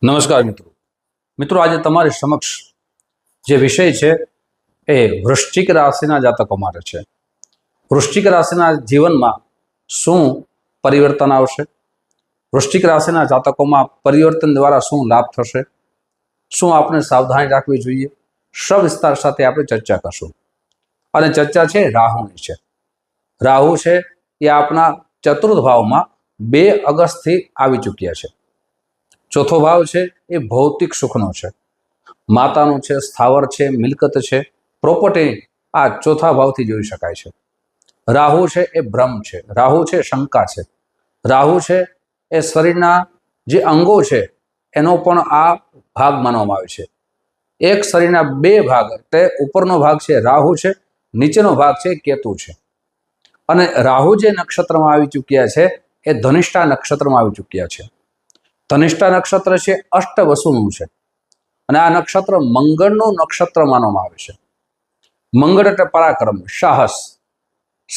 નમસ્કાર મિત્રો. મિત્રો આજે તમારી સમક્ષ જે વિષય છે એ વૃશ્ચિક રાશિના જાતકો માટે છે. વૃશ્ચિક રાશિના જીવનમાં શું પરિવર્તન આવશે, વૃશ્ચિક રાશિના જાતકોમાં પરિવર્તન દ્વારા શું લાભ થશે, શું આપણે સાવધાની રાખવી જોઈએ, સવિસ્તાર સાથે આપણે ચર્ચા કરશું. અને ચર્ચા છે રાહુની છે. રાહુ છે એ આપણા ચતુર્થ ભાવમાં 2 ઓગસ્ટથી આવી ચૂક્યા છે. ચોથો ભાવ છે એ ભૌતિક સુખનો છે, માતાનું છે, સ્થાવર છે, મિલકત છે, પ્રોપર્ટી આ ચોથા ભાવથી જોઈ શકાય છે. રાહુ છે એ ભ્રમ છે, રાહુ છે શંકા છે, રાહુ છે એ શરીરના જે અંગો છે એનો પણ આ ભાગ માનવામાં આવે છે. એક શરીરના 2 ભાગ, તે ઉપરનો ભાગ છે રાહુ છે, નીચેનો ભાગ છે કેતુ છે. અને રાહુ જે નક્ષત્રમાં આવી ચૂક્યા છે એ ધનિષ્ઠા નક્ષત્રમાં આવી ચૂક્યા છે. ધનિષ્ઠા નક્ષત્ર છે અષ્ટવસુનું છે અને આ નક્ષત્ર મંગળનું નક્ષત્ર માનવામાં આવે છે. મંગળ એટલે પરાક્રમ, સાહસ.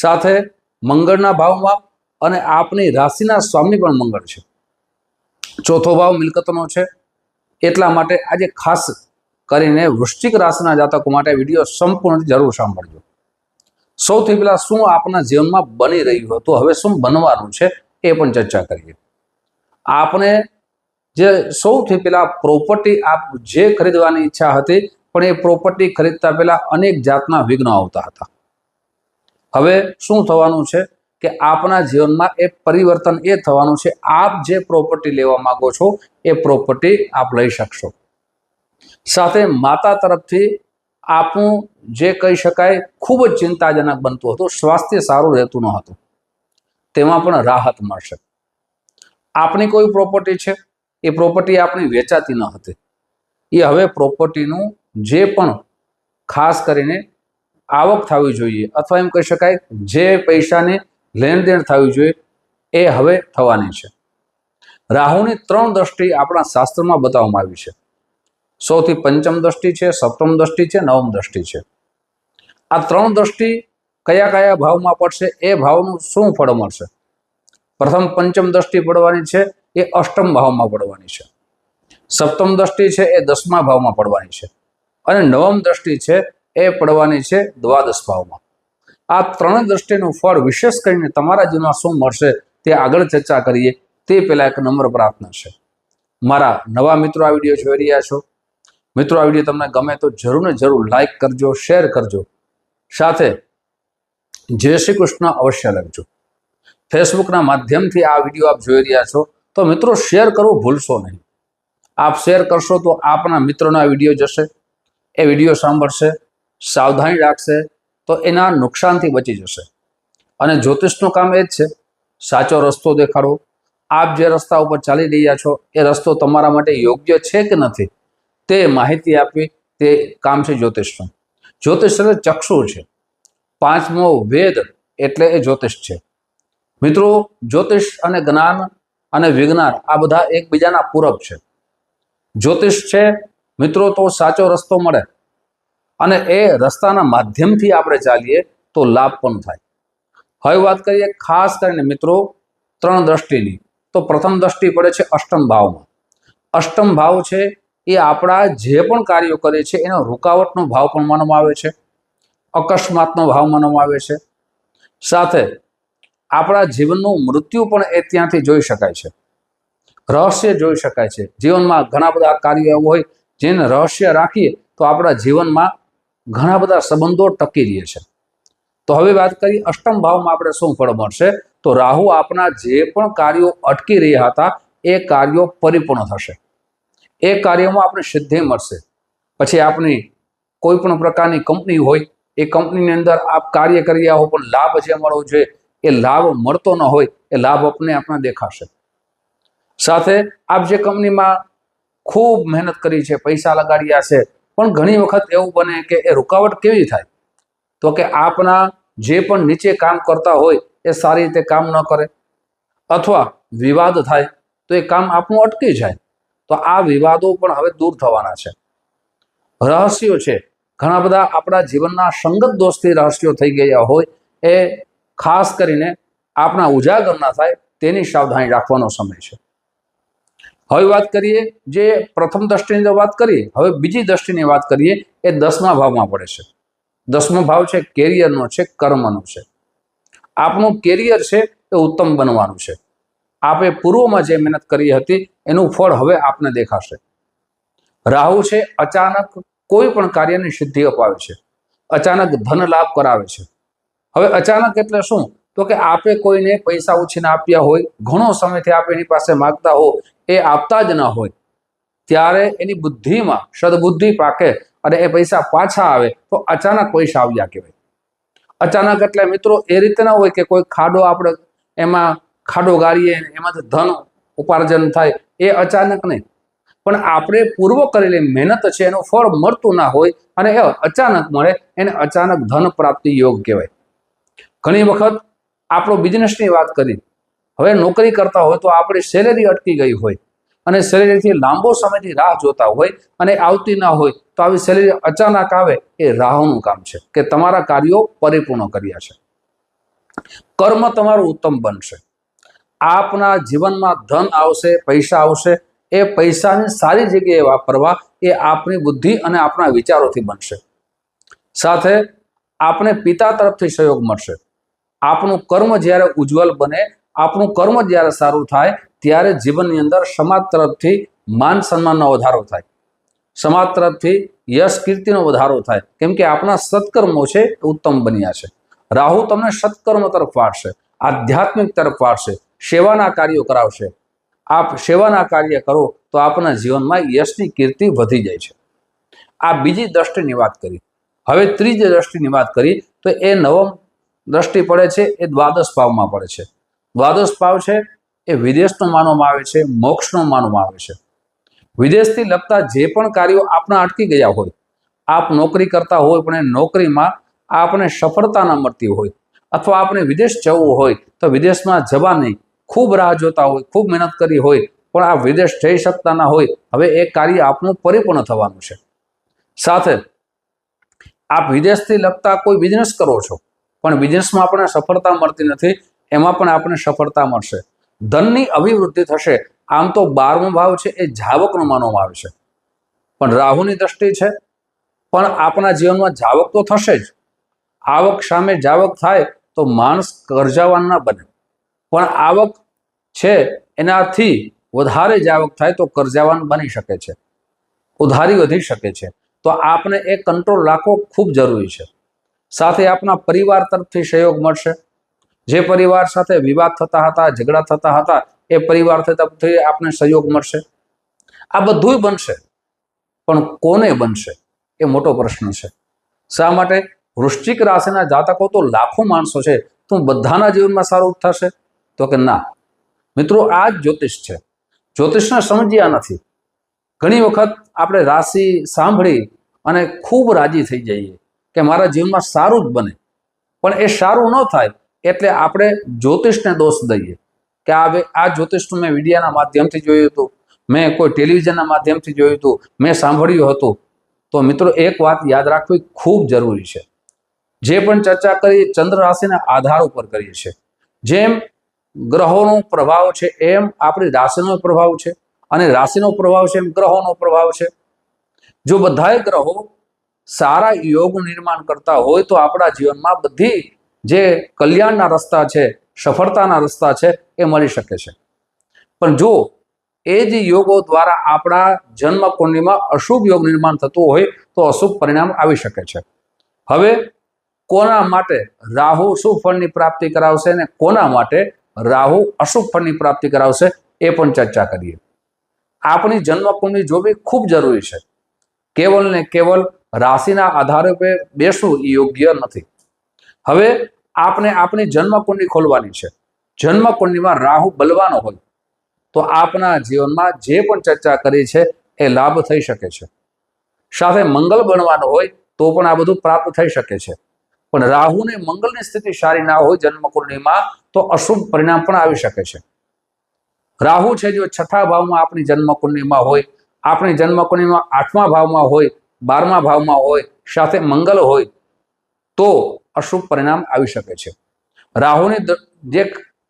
સાથે મંગળના ભાવમાં અને આપની રાશિના સ્વામી પણ મંગળ છે. ચોથો ભાવ મિલકતનો છે. એટલા માટે આજે ખાસ કરીને વૃશ્ચિક રાશિના જાતકો માટે વિડીયો સંપૂર્ણ જરૂર સાંભળજો. સૌથી પહેલા શું આપના જીવનમાં બની રહ્યું હતું, હવે શું બનવાનું છે એ પણ ચર્ચા કરીએ. આપણે જે સૌથી પહેલા પ્રોપર્ટી આપ જે ખરીદવાની ઈચ્છા હતી, પણ એ પ્રોપર્ટી ખરીદતા પહેલા અનેક જાતના વિઘ્નો આવતા હતા. હવે શું થવાનું છે કે આપના જીવનમાં એ પરિવર્તન એ થવાનું છે, આપ જે પ્રોપર્ટી લેવા માંગો છો એ પ્રોપર્ટી આપ લઈ શકશો. સાથે માતા તરફથી આપનું જે કહી શકાય ખૂબ જ ચિંતાજનક બનતું હતું, સ્વાસ્થ્ય સારું રહેતું ન હતું, તેમાં પણ રાહત મળશે. આપની કોઈ પ્રોપર્ટી છે, એ પ્રોપર્ટી આપણી વેચાતી ન હતી, એ હવે પ્રોપર્ટીનું જે પણ ખાસ કરીને આવક થવી જોઈએ અથવા એમ કહી શકાય જે પૈસાની લેણદેણ થવી જોઈએ એ હવે થવાની છે. રાહુની 3 દ્રષ્ટિ આપણા શાસ્ત્રમાં બતાવવામાં આવી છે. સૌથી પંચમ દ્રષ્ટિ છે, સપ્તમ દ્રષ્ટિ છે, નવમ દ્રષ્ટિ છે. આ 3 દ્રષ્ટિ કયા કયા ભાવમાં પડશે, એ ભાવનું શું ફળ મળશે. પ્રથમ પંચમ દ્રષ્ટિ પડવાની છે એ અષ્ટમ ભાવમાં પડવાની છે. સપ્તમ દ્રષ્ટિ છે એ 10મા ભાવમાં પડવાની છે અને નવમ દ્રષ્ટિ છે એ પડવાની છે દ્વાદશ ભાવમાં. આ 3 દ્રષ્ટિનું ફળ વિશેષ કરીને તમારા જીવનમાં શું મળશે તે આગળ ચર્ચા કરીએ તે પહેલા એક નમ્ર પ્રાર્થના છે. મારા નવા મિત્રો આ વિડીયો જોઈ રહ્યા છો, મિત્રો આ વિડીયો તમને ગમે તો જરૂર ને જરૂર લાઈક કરજો, શેર કરજો, સાથે જય શ્રી કૃષ્ણ અવશ્ય લખજો. ફેસબુકના માધ્યમથી આ વિડીયો આપ જોઈ રહ્યા છો તો મિત્રો શેર કરવું ભૂલશો નહીં. આપ શેર કરશો તો આપના મિત્રોના વિડીયો જશે, એ વિડીયો સાંભળશે, સાવધાની રાખશે તો એના નુકસાનથી બચી જશે. અને જ્યોતિષનું કામ એ જ છે, સાચો રસ્તો દેખાડવો. આપ જે રસ્તા ઉપર ચાલી રહ્યા છો એ રસ્તો તમારા માટે યોગ્ય છે કે નથી તે માહિતી આપવી, તે કામ છે જ્યોતિષનું. જ્યોતિષ એટલે ચક્ષુ છે, 5મો વેદ એટલે એ જ્યોતિષ છે. મિત્રો જ્યોતિષ અને જ્ઞાન અને વિજ્ઞાન આ બધા એકબીજાના પૂરક છે. જ્યોતિષ છે મિત્રો તો સાચો રસ્તો મળે અને એ રસ્તાના માધ્યમથી આપણે ચાલીએ તો લાભ પણ થાય. હવે વાત કરીએ ખાસ કરીને મિત્રો 3 દ્રષ્ટિની. તો પ્રથમ દ્રષ્ટિ પડે છે અષ્ટમ ભાવમાં. અષ્ટમ ભાવ છે એ આપણા જે પણ કાર્યો કરે છે એનો રૂકાવટનો ભાવ પણ માનવામાં આવે છે, અકસ્માતનો ભાવ માનવામાં આવે છે. સાથે આપણા જીવનનું મૃત્યુ પણ એ ત્યાંથી જોઈ શકાય છે, રહસ્ય જોઈ શકાય છે. જીવનમાં ઘણા બધા કાર્યો એવા હોય જેને રહસ્ય રાખીએ તો આપણા જીવનમાં ઘણા બધા સંબંધો ટકી રહે છે. તો હવે વાત કરીએ અષ્ટમ ભાવમાં આપણે શું ફળ મળશે. તો રાહુ આપણા જે પણ કાર્યો અટકી રહ્યા હતા એ કાર્યો પરિપૂર્ણ થશે, એ કાર્યમાં આપણે સિદ્ધિ મળશે. પછી આપણી કોઈ પણ પ્રકારની કંપની હોય, એ કંપનીની અંદર આપ કાર્ય કરી રહ્યા હો પણ લાભ જે મળવો જોઈએ એ લાભ મળતો ન હોય, એ લાભ આપણે દેખાશે. સાથે આપ જે કંપનીમાં ખૂબ મહેનત કરી છે, પૈસા લગાડ્યા છે, પણ ઘણી વખત એવું બને કે એ રૂકાવટ કેવી થાય તો કે આપના જે પણ નીચે કામ કરતા હોય એ સારી રીતે કામ ન કરે અથવા વિવાદ થાય તો એ કામ આપણું અટકી જાય. તો આ વિવાદો પણ હવે દૂર થવાના છે. રહસ્યો છે ઘણા બધા આપણા જીવનના સંગત દોષથી રહસ્યો થઈ ગયા હોય એ ખાસ કરીને આપણા ઉજાગર ના થાય તેની સાવધાની રાખવાનો સમય છે. હવે વાત કરીએ જે પ્રથમ દ્રષ્ટિની જો વાત કરીએ, હવે બીજી દ્રષ્ટિની વાત કરીએ એ 10મા ભાવમાં પડે છે. 10મો ભાવ છે કેરિયરનો છે, કર્મનો છે. આપણું કેરિયર છે એ ઉત્તમ બનવાનું છે. આપે પૂર્વમાં જે મહેનત કરી હતી એનું ફળ હવે આપને દેખાશે. રાહુ છે અચાનક કોઈ પણ કાર્યની સિદ્ધિ અપાવે છે, અચાનક ધન લાભ કરાવે છે. હવે અચાનક એટલે શું? તો કે આપે કોઈને પૈસા ઉછીને આપ્યા હોય, ઘણો સમયથી આપ એની પાસે માગતા હો, એ આપતા જ ન હોય, ત્યારે એની બુદ્ધિમાં સદબુદ્ધિ પાકે અને એ પૈસા પાછા આવે તો અચાનક પૈસા આવ્યા કહેવાય. અચાનક એટલે મિત્રો એ રીતે ના હોય કે કોઈ ખાડો આપણે એમાં ખાડો ગાળીએ એમાંથી ધન ઉપાર્જન થાય, એ અચાનક નહીં. પણ આપણે પૂર્વ કરેલી મહેનત છે એનું ફળ મળતું ના હોય અને એ અચાનક મળે, એને અચાનક ધન પ્રાપ્તિ યોગ કહેવાય. ઘણી વખત આપણો બિઝનેસની વાત કરી, હવે નોકરી કરતા હોય તો આપણી સેલેરી અટકી ગઈ હોય અને સેલેરીથી લાંબો સમયથી રાહ જોતા હોય અને આવતી ના હોય, તો આવી સેલેરી અચાનક આવે, એ રાહુનું કામ છે કે તમારા કાર્યો પરિપૂર્ણ કર્યા છે. કર્મ તમારું ઉત્તમ બનશે. આપના જીવનમાં ધન આવશે, પૈસા આવશે. એ પૈસાને સારી જગ્યાએ વાપરવા એ આપણી બુદ્ધિ અને આપણા વિચારોથી બનશે. સાથે આપણે પિતા તરફથી સહયોગ મળશે. આપણું કર્મ જ્યારે ઉજ્જવલ બને, આપણું કર્મ જ્યારે સારું થાય, ત્યારે જીવનની અંદર સમાજ તરફથી માન સન્માનનો વધારો થાય, સમાજ તરફથી યશ કીર્તિનો વધારો થાય, કેમ કે આપણા સત્કર્મો છે ઉત્તમ બન્યા છે. રાહુ તમને સત્કર્મ તરફ વાળશે, આધ્યાત્મિક તરફ વાળશે, સેવાના કાર્યો કરાવશે. આપ સેવાના કાર્ય કરો તો આપના જીવનમાં યશની કીર્તિ વધી જાય છે. આ બીજી દ્રષ્ટિની વાત કરી. હવે ત્રીજી દ્રષ્ટિની વાત કરી તો એ નવમ દ્રષ્ટિ પડે છે એ દ્વાદશ ભાવમાં પડે છે. દ્વાદશ ભાવ છે એ વિદેશનો માનવામાં આવે છે, મોક્ષનો માનવામાં આવે છે. વિદેશથી લગતા જે પણ કાર્યો આપણા અટકી ગયા હોય, આપ નોકરી કરતા હોય પણ એ નોકરીમાં આપને સફળતા ન મળતી હોય, અથવા આપણે વિદેશ જવું હોય તો વિદેશમાં જવા નહીં, ખૂબ રાહ જોતા હોય, ખૂબ મહેનત કરી હોય પણ આ વિદેશ જઈ શકતા ના હોય, હવે એ કાર્ય આપનું પરિપૂર્ણ થવાનું છે. સાથે આપ વિદેશથી લગતા કોઈ બિઝનેસ કરો છો પણ બિઝનેસમાં આપણને સફળતા મળતી નથી, એમાં પણ આપણને સફળતા મળશે. ધનની અભિવૃદ્ધિ થશે. આમ તો 12મો ભાવ છે એ જાવકનો માનવામાં આવે છે, પણ રાહુની દ્રષ્ટિ છે, પણ આપણા જીવનમાં જાવક તો થશે જ. આવક સામે જાવક થાય તો માણસ કરજાવાન ના બને, પણ આવક છે એનાથી વધારે જાવક થાય તો કરજાવાન બની શકે છે, ઉધારી વધી શકે છે. તો આપને એ કંટ્રોલ રાખવો ખૂબ જરૂરી છે. સાથે આપના પરિવાર તરફથી સહયોગ મળશે. જે પરિવાર સાથે વિવાદ થતા હતા, ઝઘડા થતા હતા, એ પરિવાર તરફથી આપને સહયોગ મળશે. આ બધું બનશે, પણ કોને બનશે એ મોટો પ્રશ્ન છે. શા માટે? વૃશ્ચિક રાશિના જાતકો તો લાખો માણસો છે, તો બધાના જીવનમાં સારું થશે? તો કે ના મિત્રો, આ જ જ્યોતિષ છે. જ્યોતિષને સમજ્યા નથી. ઘણી વખત આપણે રાશિ સાંભળી અને ખૂબ રાજી થઈ જઈએ કે મારા જીવનમાં સારું જ બને, પણ એ સારું ન થાય એટલે આપણે જ્યોતિષને દોષ દઈએ કે આ જ્યોતિષનું મેં વિડીયાના માધ્યમથી જોયું હતું, મેં કોઈ ટેલિવિઝનના માધ્યમથી જોયું હતું, મેં સાંભળ્યું હતું. તો મિત્રો એક વાત યાદ રાખવી ખૂબ જરૂરી છે. જે પણ ચર્ચા કરી ચંદ્ર રાશિના આધાર ઉપર કરીએ છીએ. જેમ ગ્રહોનો પ્રભાવ છે એમ આપણી રાશિનો પ્રભાવ છે, અને રાશિનો પ્રભાવ છે એમ ગ્રહોનો પ્રભાવ છે. જો બધાય ગ્રહો સારા યોગ નિર્માણ કરતા હોય તો આપણા જીવનમાં બધી જે કલ્યાણના રસ્તા છે, સફળતાના રસ્તા છે, એ મળી શકે છે. પણ જો એ જ યોગો દ્વારા આપણા જન્મ કુંડળીમાં અશુભ યોગ નિર્માણ થતું હોય તો અશુભ પરિણામ આવી શકે છે. હવે કોના માટે રાહુ શુભ ફળની પ્રાપ્તિ કરાવશે અને કોના માટે રાહુ અશુભ ફળની પ્રાપ્તિ કરાવશે એ પણ ચર્ચા કરીએ. આપણી જન્મકુંડળી જોવી ખૂબ જરૂરી છે. કેવલ ને કેવલ રાશિના આધારે પર બેસવું યોગ્ય નથી. હવે આપણે આપણી જન્મકુંડળી ખોલવાની છે. જન્મકુંડળીમાં રાહુ બલવાનો હોય તો આપના જીવનમાં જે પણ ચર્ચા કરી છે એ લાભ થઈ શકે છે. સાથે મંગળ બનવાનો હોય તો પણ આ બધું પ્રાપ્ત થઈ શકે છે. પણ રાહુને મંગળની સ્થિતિ સારી ના હોય જન્મકુંડળીમાં તો અશુભ પરિણામ પણ આવી શકે છે. રાહુ છે જો 6થા ભાવમાં આપણી જન્મકુંડળીમાં હોય, આપણી જન્મકુંડળીમાં 8મા ભાવમાં હોય, 12મા ભાવમાં હોય, સાથે મંગળ હોય તો અશુભ પરિણામ આવી શકે છે. રાહુની જે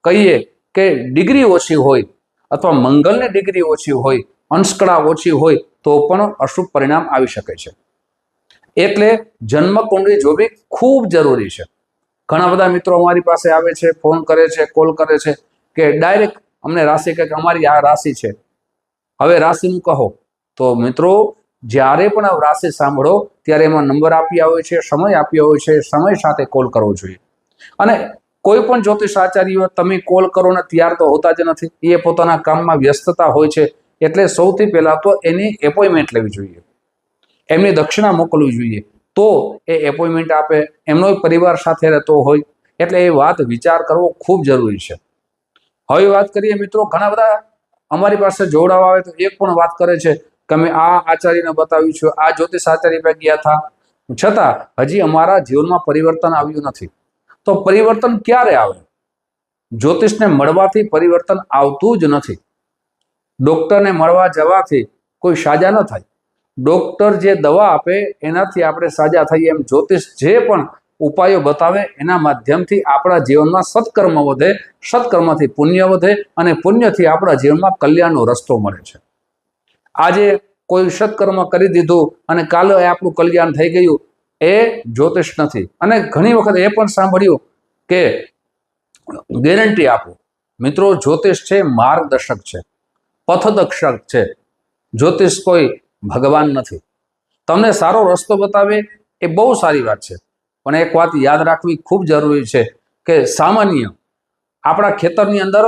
કહીએ કે ડિગ્રી ઓછી હોય અથવા મંગળની ડિગ્રી ઓછી હોય, અંશકળા ઓછી હોય તો પણ અશુભ પરિણામ આવી શકે છે. એટલે જન્મ કુંડળી જોવી ખૂબ જરૂરી છે. ઘણા બધા મિત્રો અમારી પાસે આવે છે, ફોન કરે છે, કોલ કરે છે કે ડાયરેક્ટ અમને રાશિ કહે કે અમારી આ રાશિ છે, હવે રાશિનું કહો. તો મિત્રો જ્યારે પણ રાશિ સાંભળો ત્યારે એમાં નંબર આપ્યા હોય છે, સમય આપ્યો હોય છે, સમય સાથે કોલ કરવો જોઈએ. અને કોઈ પણ જ્યોતિષ આચાર્ય તમે કોલ કરો ને ત્યાર તો હોતા જ નથી, એ પોતાના કામમાં વ્યસ્તતા હોય છે. એટલે સૌથી પહેલા તો એની એપોઇન્ટમેન્ટ લેવી જોઈએ, એમની દક્ષિણા મોકલવી જોઈએ, તો એ એપોઇન્ટમેન્ટ આપે. એમનો પરિવાર સાથે રહેતો હોય એટલે એ વાત વિચાર કરવો ખૂબ જરૂરી છે. હવે વાત કરીએ મિત્રો, ઘણા બધા અમારી પાસે જોડાવા આવે તો એક પણ વાત કરે છે કે અમે આ આચાર્યને બતાવ્યું છે, આ જ્યોતિષ આચાર્ય પાસે ગયા હતા, છતાં હજી અમારા જીવનમાં પરિવર્તન આવ્યું નથી. તો પરિવર્તન ક્યારે આવે? જ્યોતિષને મળવાથી પરિવર્તન આવતું જ નથી. ડોક્ટરને મળવા જવાથી કોઈ સાજા ન થાય. ડોક્ટર જે દવા આપે એનાથી આપણે સાજા થઈએ, એમ જ્યોતિષ જે પણ ઉપાયો બતાવે એના માધ્યમથી આપણા જીવનમાં સત્કર્મ વધે, સત્કર્મથી પુણ્ય વધે અને પુણ્યથી આપણા જીવનમાં કલ્યાણનો રસ્તો મળે છે. આજે કોઈ સત્કર્મ કરી દીધું અને કાલે આપણું કલ્યાણ થઈ ગયું, એ જ્યોતિષ નથી. અને ઘણી વખત એ પણ સાંભળ્યું કે ગેરંટી આપો. મિત્રો જ્યોતિષ છે માર્ગદર્શક છે, પથદર્શક છે. જ્યોતિષ કોઈ ભગવાન નથી. તમને સારો રસ્તો બતાવે એ બહુ સારી વાત છે, પણ એક વાત યાદ રાખવી ખૂબ જરૂરી છે કે સામાન્ય આપણા ખેતરની અંદર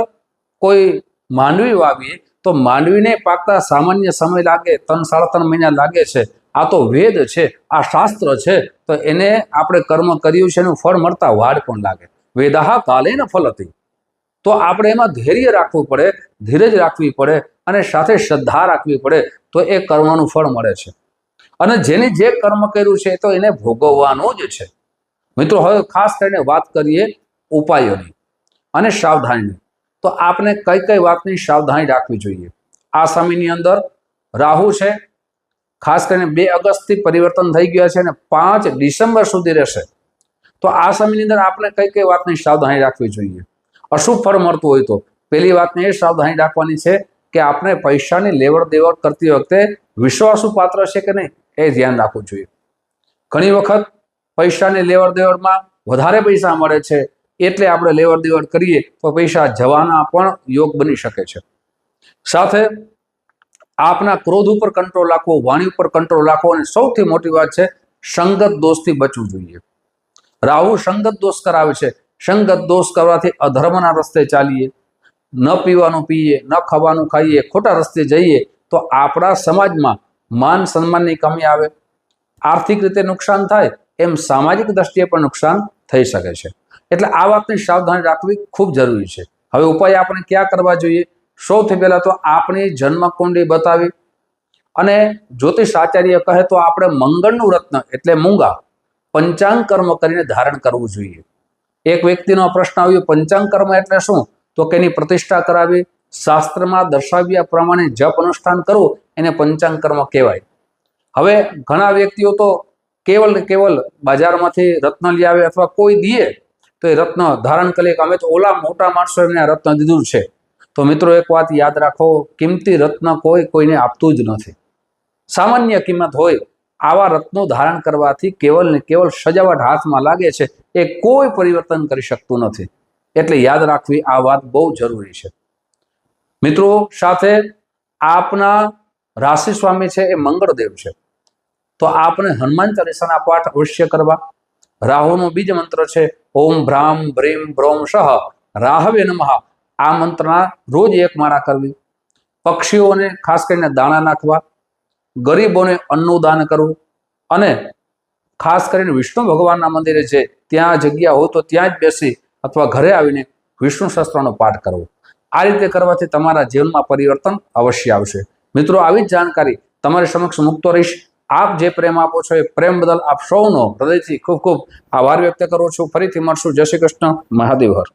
કોઈ માંડવી વાવીએ તો માંડવીને પાકતા સામાન્ય સમય લાગે, 3-3.5 મહિના લાગે છે. આ તો વેદ છે, આ શાસ્ત્ર છે, તો એને આપણે કર્મ કર્યું છે એનું ફળ મળતા વાર પણ લાગે. વેદાહ કાલેન ફલતિ. તો આપણે એમાં ધૈર્ય રાખવું પડે, ધીરજ રાખવી પડે અને સાથે શ્રદ્ધા રાખવી પડે, તો એ કર્મનું ફળ મળે છે. અને જેને જે કર્મ કર્યું છે તો એને ભોગવવાનું જ છે. મિત્રો હવે ખાસ કરીને વાત કરીએ ઉપાયોની અને સાવધાનીની. તો આપણે કઈ કઈ વાતની સાવધાની રાખવી જોઈએ? આ સમયની અંદર રાહુ છે, ખાસ કરીને 2 ઓગસ્ટથી પરિવર્તન થઈ ગયા છે અને 5 ડિસેમ્બર સુધી રહેશે. તો આ સમયની અંદર આપણે કઈ કઈ વાતની સાવધાની રાખવી જોઈએ? અશુભ ફળ મળતું હોય તો પહેલી વાતને એ સાવધાની રાખવાની છે કે આપણે પૈસાની લેવડ દેવડ કરતી વખતે વિશ્વાસુ પાત્ર છે કે નહીં એ ધ્યાન રાખવું જોઈએ. ઘણી વખત પૈસાની લેવડ દેવડમાં વધારે પૈસા મળે છે એટલે આપણે લેવડ દેવડ કરીએ તો પૈસા જવાના પણ યોગ બની શકે છે. સાથે આપના ક્રોધ ઉપર કંટ્રોલ રાખવો, વાણી ઉપર કંટ્રોલ રાખવો, અને સૌથી મોટી વાત છે સંગત દોષથી બચવું જોઈએ. રાહુ સંગત દોષ કરાવે છે. સંગત દોષ કરવાથી અધર્મના રસ્તે ચાલીએ, ન પીવાનું પીએ, ન ખાવાનું ખાઈએ, ખોટા રસ્તે જઈએ તો આપણા સમાજમાં માન સન્માનની કમી આવે, આર્થિક રીતે નુકસાન થાય, એમ સામાજિક દ્રષ્ટિએ પણ નુકસાન થઈ શકે છે. એટલે આ વાતની સાવધાની રાખવી ખૂબ જરૂરી છે. હવે ઉપાય આપણે ક્યાં કરવા જોઈએ? સૌથી પહેલા તો આપણી જન્મકુંડળી બતાવી અને જ્યોતિષ આચાર્ય કહે તો આપણે મંગળનું રત્ન એટલે મૂંગા પંચાંગ કર્મ કરીને ધારણ કરવું જોઈએ. એક વ્યક્તિનો પ્રશ્ન આવ્યો, પંચાંગ કર્મ એટલે શું? તો કે એની પ્રતિષ્ઠા કરાવી, શાસ્ત્રમાં દર્શાવ્યા પ્રમાણે જપ અનુષ્ઠાન કરવું, એને પંચાંગ કર્મ કહેવાય. હવે ઘણા વ્યક્તિઓ તો કેવલ ને કેવલ બજારમાંથી રત્ન લઈ આવે અથવા કોઈ દીએ તો એ રત્ન ધારણ કરીએ કે અમે તો ઓલા મોટા માણસો એમને આ રત્ન દીધું છે. તો મિત્રો એક વાત યાદ રાખો, કિંમતી રત્ન કોઈ કોઈને આપતું જ નથી. સામાન્ય કિંમત હોય આવા રત્નો ધારણ કરવાથી કેવલ ને કેવલ સજાવટ હાથમાં લાગે છે, એ કોઈ પરિવર્તન કરી શકતું નથી. એટલે યાદ રાખવી આ વાત બહુ જરૂરી છે. મિત્રો સાથે આપના રાશિ સ્વામી છે એ મંગળદેવ છે, તો આપણે હનુમાન ચાલીસાના પાઠ અવશ્ય કરવા. રાહુનો બીજ મંત્ર છે ઓમ ભ્રામ બ્રીમ બ્રોમ સહ રાહવે નમઃ. આ મંત્રના રોજ 1 માળા કરવી. પક્ષીઓને ખાસ કરીને દાણા નાખવા, ગરીબોને અન્નનું દાન કરવું, અને ખાસ કરીને વિષ્ણુ ભગવાનના મંદિરે છે ત્યાં જગ્યા હોય તો ત્યાં જ બેસી અથવા ઘરે આવીને વિષ્ણુ સહસ્ત્રનો પાઠ કરવો. આ રીતે કરવાથી તમારા જીવનમાં પરિવર્તન અવશ્ય આવશે. મિત્રો આવી જ જાણકારી તમારી સમક્ષ મૂકતો રહીશ. આપ જે પ્રેમ આપો છો એ પ્રેમ બદલ આપ સૌનો હૃદયથી ખૂબ ખૂબ આભાર વ્યક્ત કરું છું. ફરીથી મળશું. જય શ્રી કૃષ્ણ. મહાદેવ હર.